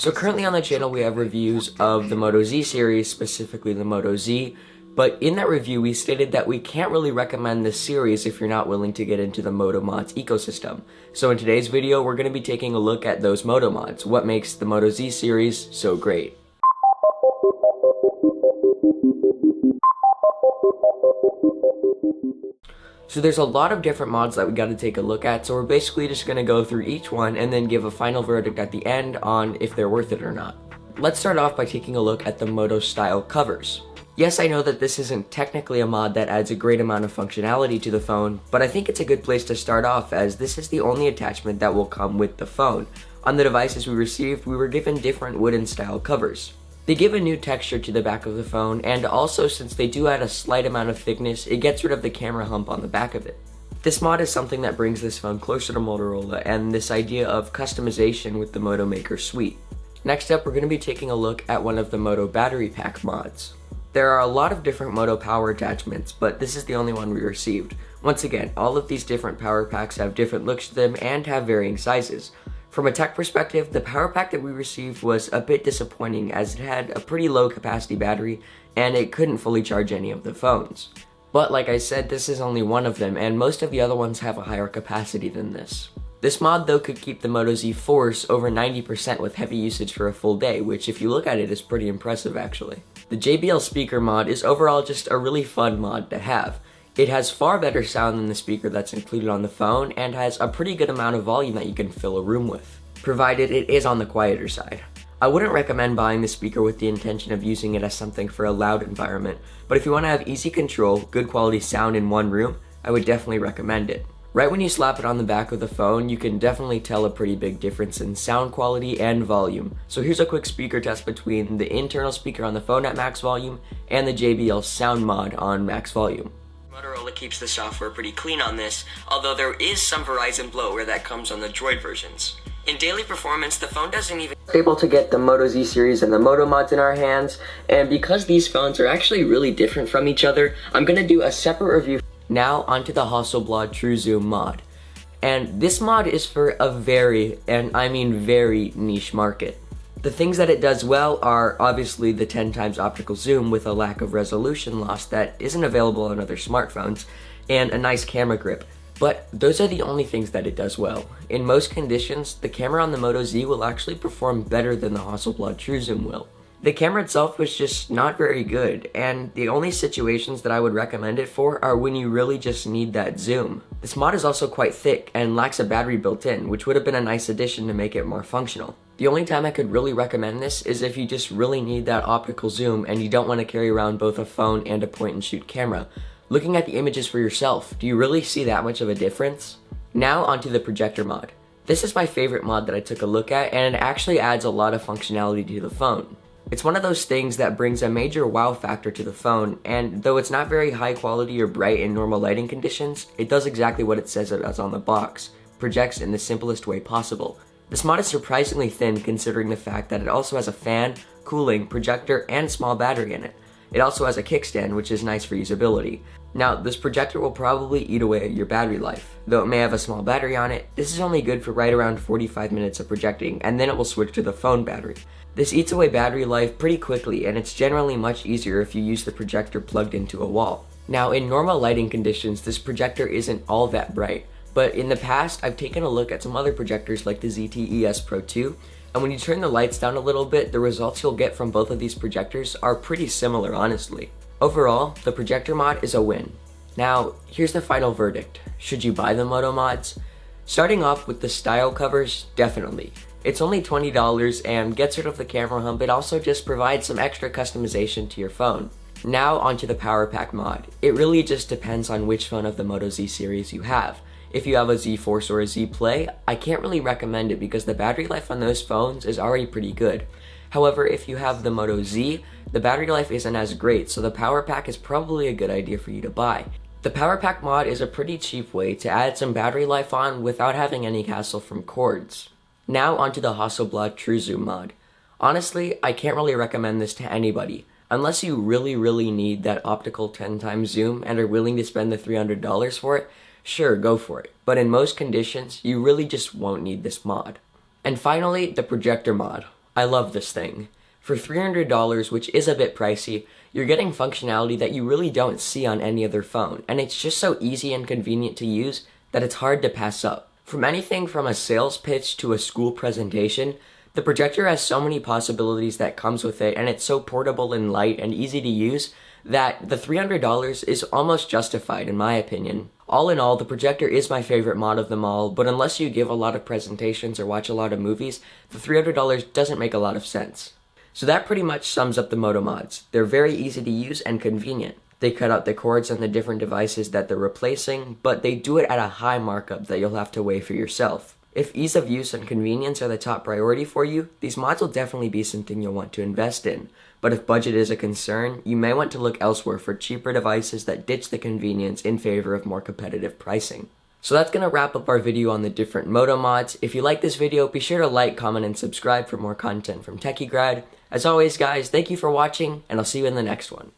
So currently on the channel we have reviews of the Moto Z series, specifically the Moto Z, but in that review we stated that we can't really recommend this series if you're not willing to get into the Moto Mods ecosystem. So in today's video we're going to be taking a look at those Moto Mods, what makes the Moto Z series so great. So there's a lot of different mods that we got to take a look at, so we're basically just going to go through each one and then give a final verdict at the end on if they're worth it or not. Let's start off by taking a look at the Moto style covers. Yes, I know that this isn't technically a mod that adds a great amount of functionality to the phone, but I think it's a good place to start off as this is the only attachment that will come with the phone. On the devices we received, we were given different wooden style covers. They give a new texture to the back of the phone, and also since they do add a slight amount of thickness, it gets rid of the camera hump on the back of it. This mod is something that brings this phone closer to Motorola and this idea of customization with the Moto Maker suite. Next up, we're going to be taking a look at one of the Moto Battery Pack mods. There are a lot of different Moto power attachments, but this is the only one we received. Once again, all of these different power packs have different looks to them and have varying sizes. From a tech perspective, the power pack that we received was a bit disappointing as it had a pretty low capacity battery and it couldn't fully charge any of the phones. But like I said, this is only one of them and most of the other ones have a higher capacity than this. This mod though could keep the Moto Z force over 90% with heavy usage for a full day, which if you look at it is pretty impressive actually. The JBL Speaker Mod is overall just a really fun mod to have. It has far better sound than the speaker that's included on the phone and has a pretty good amount of volume that you can fill a room with, provided it is on the quieter side. I wouldn't recommend buying the speaker with the intention of using it as something for a loud environment, but if you want to have easy control, good quality sound in one room, I would definitely recommend it. Right when you slap it on the back of the phone, you can definitely tell a pretty big difference in sound quality and volume. So here's a quick speaker test between the internal speaker on the phone at max volume and the JBL Sound Mod on max volume. Motorola keeps the software pretty clean on this, although there is some Verizon bloatware that comes on the Droid versions. In daily performance, the phone doesn't even able to get the Moto Z series and the Moto Mods in our hands, and because these phones are actually really different from each other, I'm going to do a separate review. Now onto the Hasselblad True Zoom mod. And this mod is for a very, and I mean very, niche market. The things that it does well are obviously the 10 times optical zoom with a lack of resolution loss that isn't available on other smartphones, and a nice camera grip. But those are the only things that it does well. In most conditions, the camera on the Moto Z will actually perform better than the Hasselblad True Zoom will. The camera itself was just not very good, and the only situations that I would recommend it for are when you really just need that zoom. This mod is also quite thick and lacks a battery built in, which would have been a nice addition to make it more functional. The only time I could really recommend this is if you just really need that optical zoom and you don't want to carry around both a phone and a point and shoot camera. Looking at the images for yourself, do you really see that much of a difference? Now onto the Projector mod. This is my favorite mod that I took a look at, and it actually adds a lot of functionality to the phone. It's one of those things that brings a major wow factor to the phone, and though it's not very high quality or bright in normal lighting conditions, it does exactly what it says it does on the box, projects in the simplest way possible. This mod is surprisingly thin considering the fact that it also has a fan, cooling, projector, and small battery in it. It also has a kickstand, which is nice for usability. Now, this projector will probably eat away at your battery life. Though it may have a small battery on it, this is only good for right around 45 minutes of projecting, and then it will switch to the phone battery. This eats away battery life pretty quickly, and it's generally much easier if you use the projector plugged into a wall. Now, in normal lighting conditions, this projector isn't all that bright, but in the past, I've taken a look at some other projectors like the ZTE-S Pro 2, and when you turn the lights down a little bit, the results you'll get from both of these projectors are pretty similar, honestly. Overall, the Projector mod is a win. Now, here's the final verdict. Should you buy the Moto Mods? Starting off with the style covers, definitely. It's only $20 and gets rid of the camera hump. It also just provides some extra customization to your phone. Now onto the Power Pack mod. It really just depends on which phone of the Moto Z series you have. If you have a Z Force or a Z Play, I can't really recommend it because the battery life on those phones is already pretty good. However, if you have the Moto Z, the battery life isn't as great, so the Power Pack is probably a good idea for you to buy. The Power Pack mod is a pretty cheap way to add some battery life on without having any hassle from cords. Now onto the Hasselblad True Zoom mod. Honestly, I can't really recommend this to anybody. Unless you really need that optical 10 times zoom and are willing to spend the $300 for it, sure, go for it. But in most conditions, you really just won't need this mod. And finally, the Projector mod. I love this thing. For $300, which is a bit pricey, you're getting functionality that you really don't see on any other phone, and it's just so easy and convenient to use that it's hard to pass up. From anything from a sales pitch to a school presentation, the Projector has so many possibilities that comes with it, and it's so portable and light and easy to use that the $300 is almost justified in my opinion. All in all, the Projector is my favorite mod of them all, but unless you give a lot of presentations or watch a lot of movies, the $300 doesn't make a lot of sense. So that pretty much sums up the Moto Mods. They're very easy to use and convenient. They cut out the cords on the different devices that they're replacing, but they do it at a high markup that you'll have to weigh for yourself. If ease of use and convenience are the top priority for you, these mods will definitely be something you'll want to invest in. But if budget is a concern, you may want to look elsewhere for cheaper devices that ditch the convenience in favor of more competitive pricing. So that's going to wrap up our video on the different Moto Mods. If you like this video, be sure to like, comment, and subscribe for more content from TechieGrad. As always guys, thank you for watching, and I'll see you in the next one.